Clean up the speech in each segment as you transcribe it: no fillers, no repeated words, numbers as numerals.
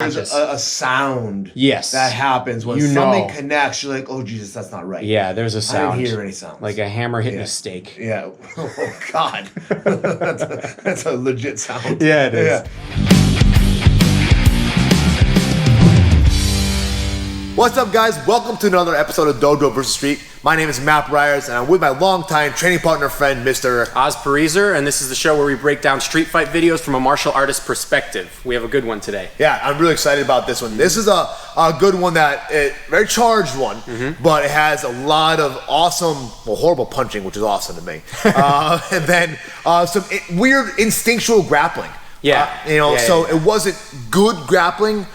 There's a sound yes. that happens when something connects. You're like, oh, Jesus, that's not right. Yeah, there's a sound. I didn't hear any sounds. Like a hammer hitting a steak. Yeah. Oh, God. that's a legit sound. Yeah, it is. Yeah. What's up, guys? Welcome to another episode of Dojo Vs Street. My name is Matt Bryers, and I'm with my longtime training partner friend, Mr. Oz Pariser, and this is the show where we break down street fight videos from a martial artist perspective. We have a good one today. Yeah, I'm really excited about this one. This is a good one very charged one, but it has a lot of awesome, horrible punching, which is awesome to me. And then some weird instinctual grappling. Yeah. It wasn't good grappling,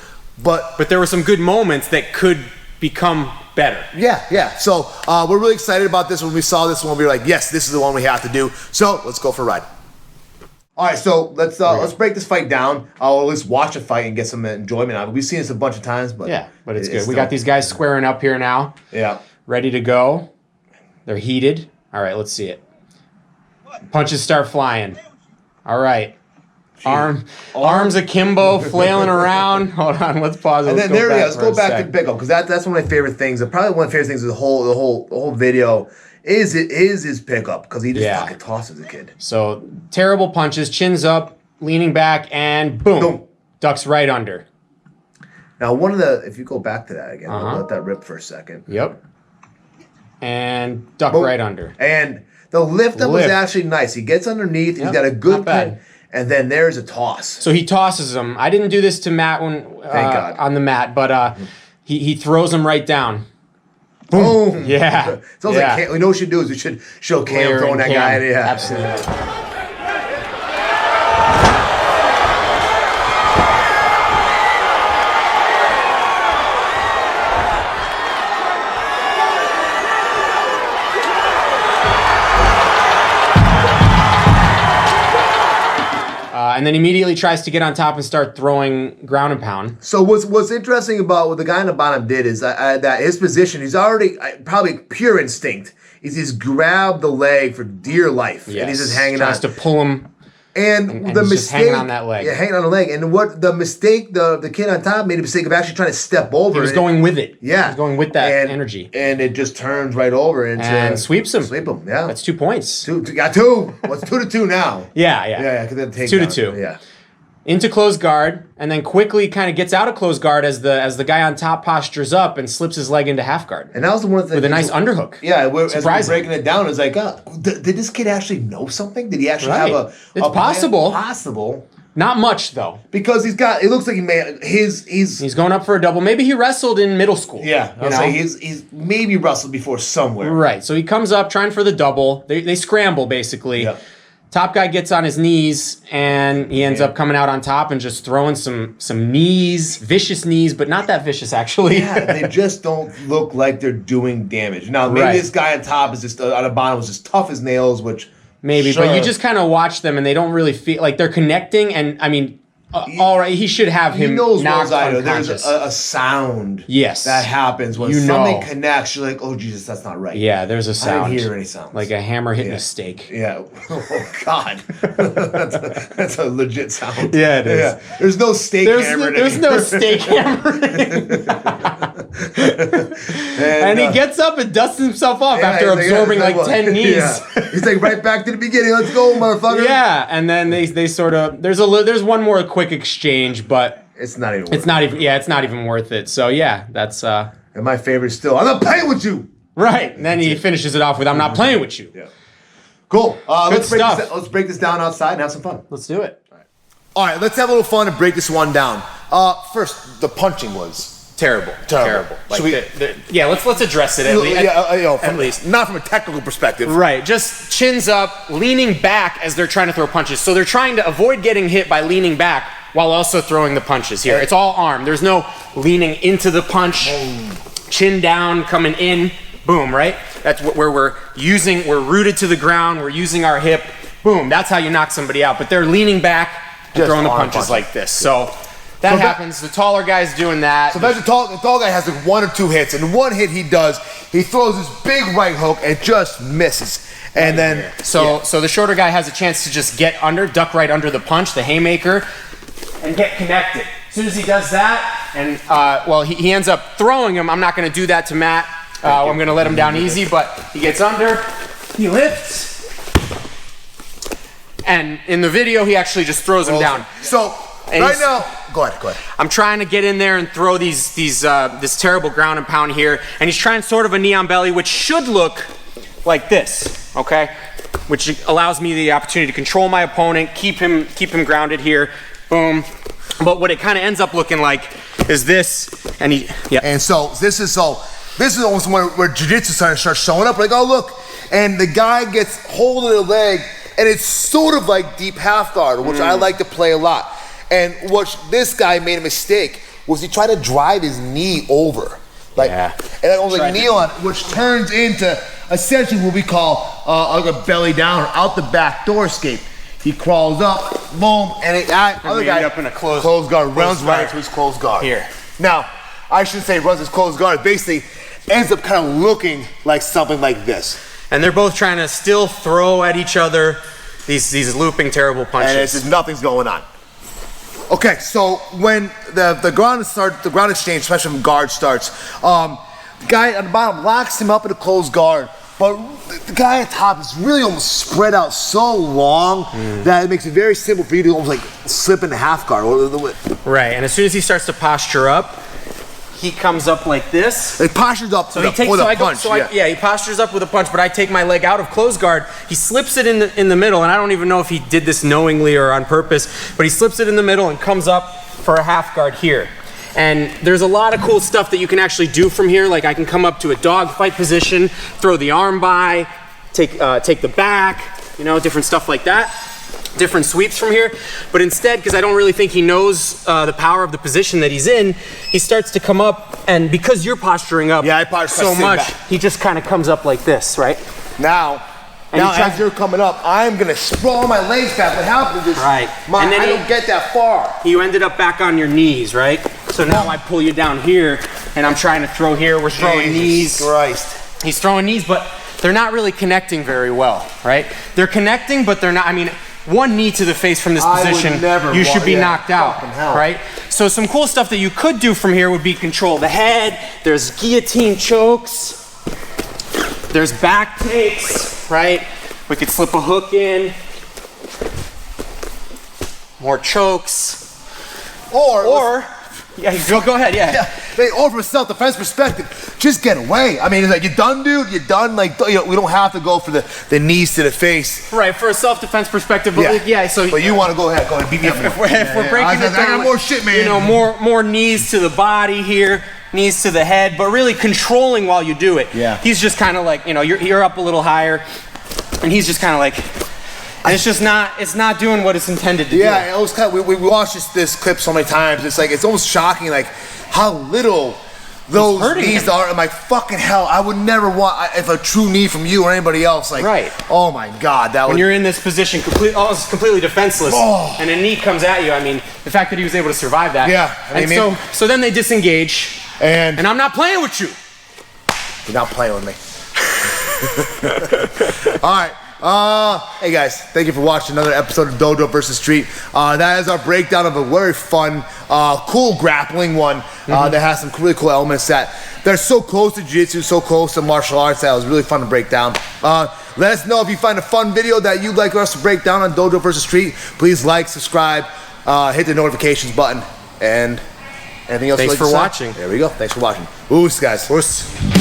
but there were some good moments that could become better. Yeah. So we're really excited about this. When we saw this one, we were like, yes, this is the one we have to do. So let's go for a ride. All right, so let's break this fight down. I'll at least watch a fight and get some enjoyment out of it. We've seen this a bunch of times, but it's good. We got these guys squaring up here now. Yeah. Ready to go. They're heated. All right, let's see it. Punches start flying. All right. Arms akimbo, flailing around. Hold on, let's pause. And then there we go. Let's go back to pickup, because that's one of my favorite things. Probably one of my favorite things of the whole video is his pickup, because he just fucking tosses the kid. So terrible punches, chins up, leaning back, and boom. Ducks right under. Now if you go back to that again, I'll let that rip for a second. Yep. And duck right under. And the lift up was actually nice. He gets underneath. He's got a good pin. And then there's a toss. So he tosses him. I didn't do this to Matt on the mat, but he throws him right down. Boom. Yeah. Sounds like we know what we should do is we should show Cam throwing that guy. Yeah. Absolutely. And then immediately tries to get on top and start throwing ground and pound. So what's interesting about what the guy on the bottom did is that his position, he's already probably pure instinct. He's grabbed the leg for dear life, and he's just hanging on. Tries to pull him. And the mistake, hanging on that leg. Yeah, hanging on the leg. And what the mistake, the kid on top made a mistake of actually trying to step over. He was going with it. Yeah. He was going with that energy. And it just turns right over and sweeps him. Sweep him, yeah. That's 2 points. Got two. Well, it's 2-2 now. Yeah. Yeah, because it's 2-2. Yeah. Into closed guard, and then quickly kind of gets out of closed guard as the guy on top postures up and slips his leg into half guard. And that was the one thing with a nice underhook. Yeah, as we're breaking it down, it's like, did this kid actually know something? Did he actually have It's possible. Possible. Not much though, because it looks like he's going up for a double. Maybe he wrestled in middle school. Yeah, I'll say he's maybe wrestled before somewhere. Right. So he comes up trying for the double. They scramble basically. Yeah. Top guy gets on his knees, and he ends up coming out on top and just throwing some knees, vicious knees, but not that vicious, actually. Yeah, they just don't look like they're doing damage. Now, maybe this guy on top is just, on the bottom was just tough as nails, which... Maybe, but you just kind of watch them, and they don't really feel... Like, they're connecting, and, I mean... all right, he should have him knocked unconscious. There's a sound that happens when something connects. You're like, oh, Jesus, that's not right. Yeah, there's a sound. I didn't hear any sounds. Like a hammer hitting a steak. Yeah. Oh, God. that's a legit sound. Yeah, it is. Yeah. There's no steak hammering. There's no steak hammering. And he gets up and dusts himself off after absorbing like 10 knees. Yeah. He's like, right back to the beginning. Let's go, motherfucker. Yeah, and then they sort of... There's one more quick exchange, but it's not even it's not even worth it. So yeah, that's and my favorite still, I'm not playing with you. Right. And then he finishes it off with, I'm not playing with you. Yeah. Cool. Let's break this down outside and have some fun. Let's do it. All right, let's have a little fun and break this one down. First, the punching was terrible. Like let's address it at least. Not from a technical perspective. Right, just chins up, leaning back as they're trying to throw punches. So they're trying to avoid getting hit by leaning back while also throwing the punches here. It's all arm. There's no leaning into the punch, chin down, coming in, boom, right? That's where we're rooted to the ground, we're using our hip, boom, that's how you knock somebody out. But they're leaning back and throwing the punches like this. So that happens. The taller guy's doing that. So the tall guy has like 1 or 2 hits, and one hit he throws this big right hook and just misses. And then so the shorter guy has a chance to just get under, duck right under the punch, the haymaker, and get connected. As soon as he does that, and well, he ends up throwing him. I'm not going to do that to Matt. I'm going to let him down easy, but he gets under, he lifts, and in the video, he actually just throws him down. So right now, go ahead. I'm trying to get in there and throw this terrible ground and pound here, and he's trying sort of a knee on belly, which should look like this, okay? Which allows me the opportunity to control my opponent, keep him grounded here, boom. But what it kind of ends up looking like is this, and And so this is almost where jiu-jitsu starts showing up. Like, oh look, and the guy gets hold of the leg, and it's sort of like deep half guard, which I like to play a lot. And what this guy made a mistake was he tried to drive his knee over, like, and I was like knee on, which turns into essentially what we call like a belly down or out the back door escape. He crawls up, boom, and other guy up in a closed guard, runs right into his closed guard. Here. Now, I shouldn't say runs his closed guard. Basically, ends up kind of looking like something like this. And they're both trying to still throw at each other these looping terrible punches. And it's just nothing's going on. Okay, so when the ground exchange, especially when guard starts, the guy at the bottom locks him up in a closed guard. But the guy at top is really almost spread out so long that it makes it very simple for you to almost like slip into half guard. Right, and as soon as he starts to posture up, he comes up like this. He postures up with a punch. He postures up with a punch, but I take my leg out of closed guard. He slips it in the middle, and I don't even know if he did this knowingly or on purpose, but he slips it in the middle and comes up for a half guard here. And there's a lot of cool stuff that you can actually do from here. Like I can come up to a dog fight position, throw the arm by, take the back, you know, different stuff like that. Different sweeps from here. But instead, because I don't really think he knows the power of the position that he's in, he starts to come up, and because you're posturing up so much, he just kind of comes up like this, right? Now as you're coming up, I'm gonna sprawl my legs back. What happens is I don't get that far. You ended up back on your knees, right? So now I pull you down here, and I'm trying to throw here. We're throwing knees. Christ. He's throwing knees, but they're not really connecting very well, right? They're connecting, but they're not. I mean, one knee to the face from this position, you should be knocked out, right? So some cool stuff that you could do from here would be control the head. There's guillotine chokes. There's back takes, right? We could slip a hook in. More chokes. Or yeah, go ahead, Or from a self-defense perspective, just get away. I mean, it's like, you done, dude? You done? Like, you know, we don't have to go for the knees to the face. Right, for a self-defense perspective, but so... But you want to go ahead and beat me up. If we're breaking it down, I got more shit, man. You know, more knees to the body here, knees to the head, but really controlling while you do it. Yeah. He's just kind of like, you know, you're up a little higher, and he's just kind of like... It's just not. It's not doing what it's intended to do. Yeah, it was kind of, we watched this clip so many times. It's like, it's almost shocking, like how little those knees are. I'm like, fucking hell, I would never want if a true knee from you or anybody else. Like, oh my god, that when you're in this position, almost completely defenseless, and a knee comes at you. I mean, the fact that he was able to survive that. Yeah, I mean, so then they disengage, and I'm not playing with you. You're not playing with me. All right. Hey guys, thank you for watching another episode of Dojo Vs Street. That is our breakdown of a very fun, cool grappling one that has some really cool elements that they're so close to jiu-jitsu, so close to martial arts that it was really fun to break down. Let us know if you find a fun video that you'd like us to break down on Dojo Vs Street. Please like, subscribe, hit the notifications button, and anything else. Thanks for watching. There we go. Thanks for watching. Oos, guys. Oos.